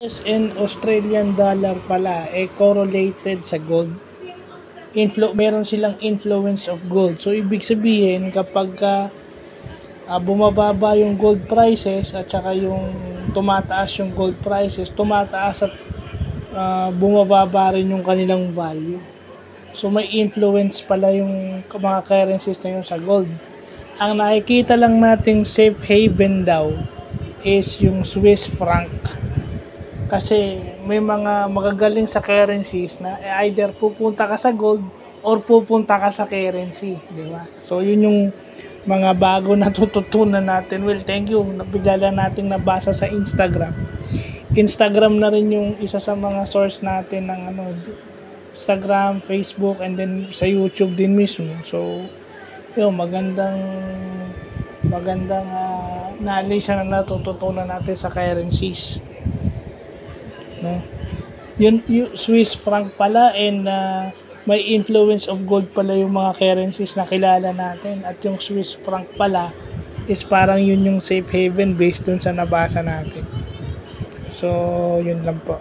US and Australian dollar pala correlated sa gold. Meron silang influence of gold. So ibig sabihin kapag bumababa yung gold prices at saka yung tumataas yung gold prices, tumataas at bumababa rin yung kanilang value. So may influence pala yung mga currencies na yun sa gold. Ang nakikita lang nating safe haven daw is yung Swiss franc. Kasi may mga magagaling sa currencies na either pupunta ka sa gold or pupunta ka sa currency, di ba? So yun yung mga bago na tututunan natin. Well, thank you. Bigla lang nating nabasa sa Instagram. Instagram na rin yung isa sa mga source natin ng Instagram, Facebook, and then sa YouTube din mismo. So, yun, magandang knowledge na natututunan natin sa currencies. No? Yung Swiss franc pala and may influence of gold pala yung mga currencies na kilala natin. At yung Swiss franc pala is parang yun yung safe haven based dun sa nabasa natin. So, yun lang po.